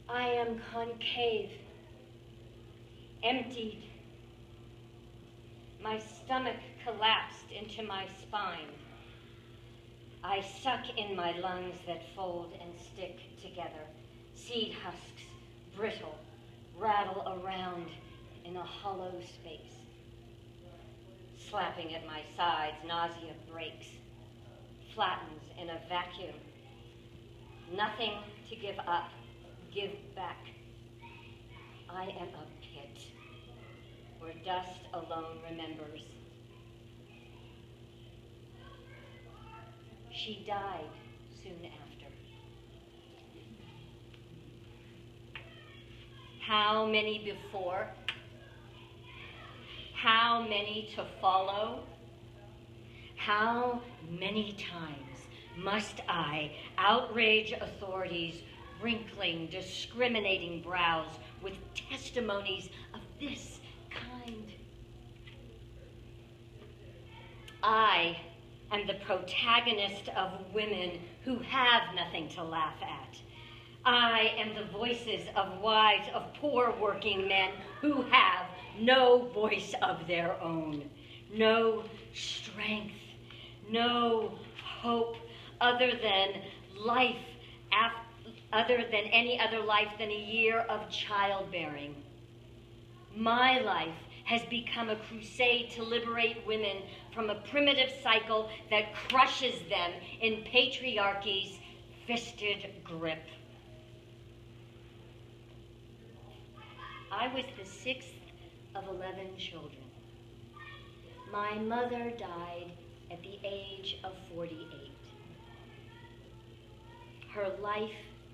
I am concave, emptied. My stomach collapsed into my spine. I suck in my lungs that fold and stick together. Seed husks, brittle, rattle around in a hollow space. Slapping at my sides, nausea breaks, flattens in a vacuum. Nothing to give up, give back. I am a pit where dust alone remembers. She died soon after. How many before? How many to follow? How many times must I outrage authorities, wrinkling, discriminating brows with testimonies of this kind? I am the protagonist of women who have nothing to laugh at. I am the voices of wives of poor working men who have no voice of their own, no strength, no hope other than life, other than any other life than a year of childbearing. My life has become a crusade to liberate women from a primitive cycle that crushes them in patriarchy's fisted grip. I was the sixth of 11 children. My mother died at the age of 48. Her life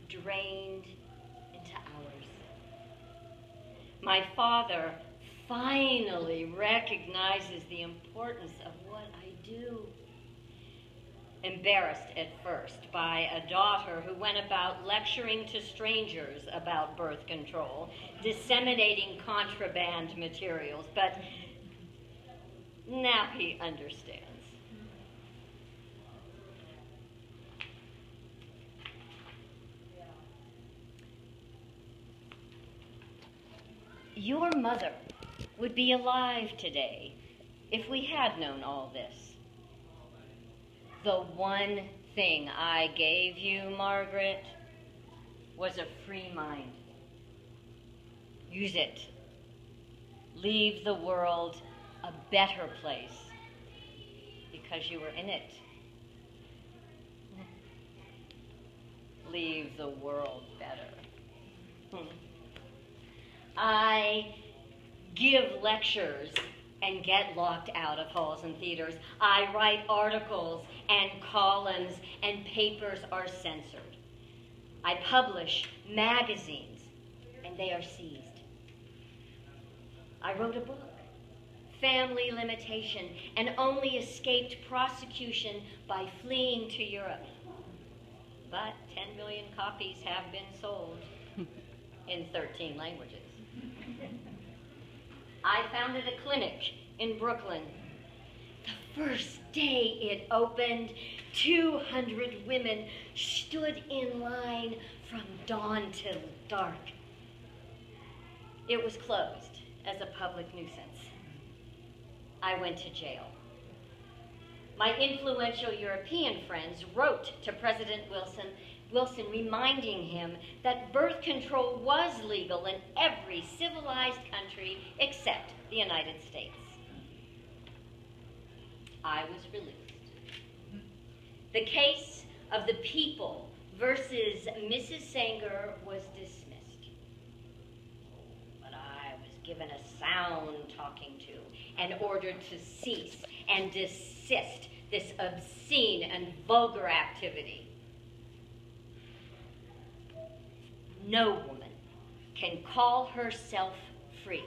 drained into ours. My father finally recognizes the importance of what I do. Embarrassed at first by a daughter who went about lecturing to strangers about birth control, disseminating contraband materials, but now he understands. Your mother would be alive today if we had known all this. The one thing I gave you, Margaret, was a free mind. Use it. Leave the world a better place because you were in it. Leave the world better. I give lectures and get locked out of halls and theaters. I write articles and columns, and papers are censored. I publish magazines, and they are seized. I wrote a book, Family Limitation, and only escaped prosecution by fleeing to Europe. But 10 million copies have been sold in 13 languages. I founded a clinic in Brooklyn. The first day it opened, 200 women stood in line from dawn till dark. It was closed as a public nuisance. I went to jail. My influential European friends wrote to President Wilson reminding him that birth control was legal in every civilized country except the United States. I was released. The case of the people versus Mrs. Sanger was dismissed. But I was given a sound talking to and ordered to cease and desist this obscene and vulgar activity. No woman can call herself free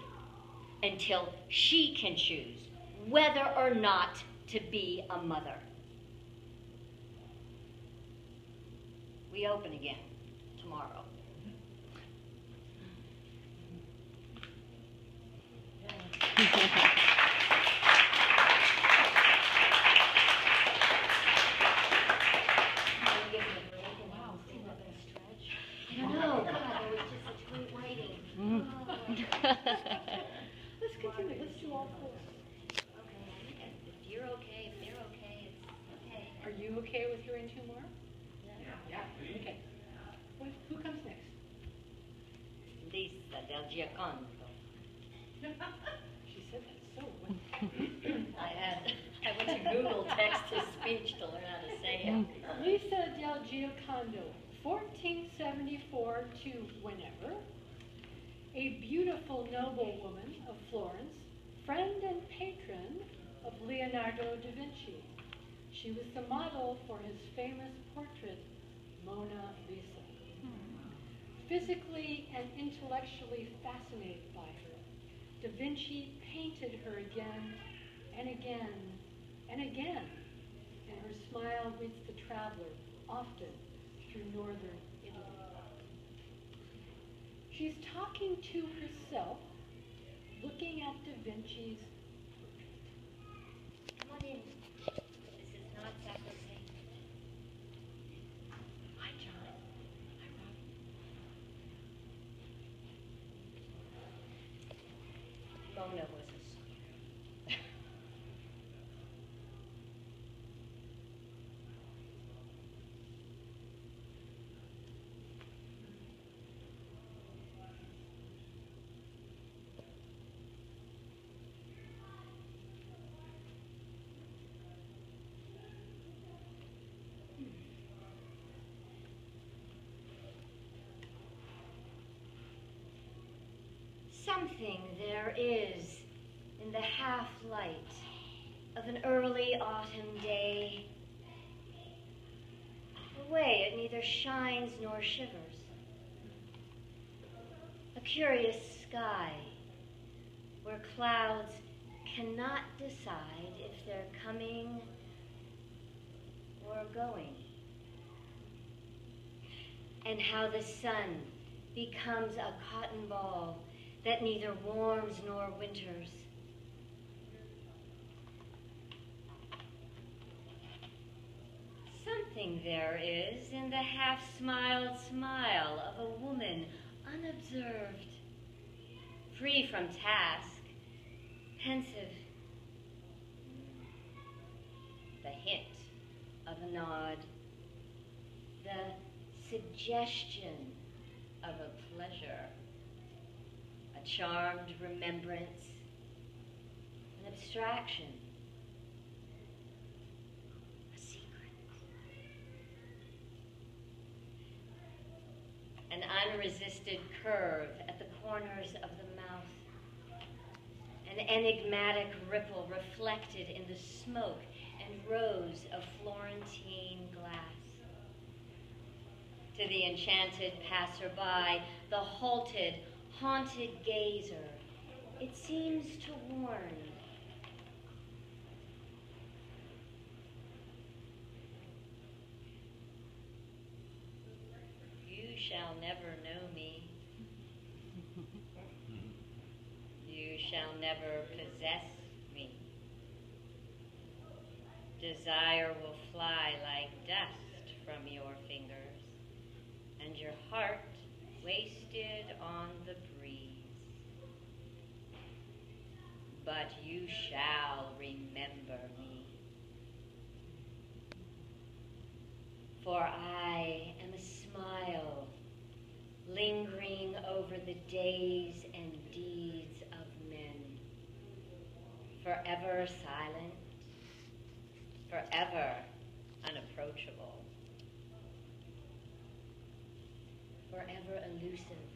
until she can choose whether or not to be a mother. We open again tomorrow. I don't know. God, I was just you okay with hearing two more? Yeah. Okay. Who comes next? Lisa del Giocondo. She said that so well. I went to Google text-to-speech to learn how to say it. Lisa del Giocondo, 1474 to whenever, a beautiful noblewoman of Florence, friend and patron of Leonardo da Vinci. She was the model for his famous portrait, Mona Lisa. Physically and intellectually fascinated by her, da Vinci painted her again and again and again, and her smile greets the traveler often through northern Italy. She's talking to herself, looking at da Vinci's portrait. Come on in. This is not sacrosanct. Hi, John. Hi, Rob. Mona was a sweetheart. Something there is in the half-light of an early autumn day. A way it neither shines nor shivers. A curious sky where clouds cannot decide if they're coming or going. And how the sun becomes a cotton ball that neither warms nor winters. Something there is in the half-smiled smile of a woman unobserved, free from task, pensive. The hint of a nod, the suggestion of a pleasure, a charmed remembrance, an abstraction, a secret. An unresisted curve at the corners of the mouth, an enigmatic ripple reflected in the smoke and rows of Florentine glass. To the enchanted passerby, the halted, haunted gazer, it seems to warn. You shall never know me. You shall never possess me. Desire will fly like dust from your fingers, and your heart wasted on the breeze. But you shall remember me. For I am a smile lingering over the days and deeds of men, forever silent, forever unapproachable, forever elusive.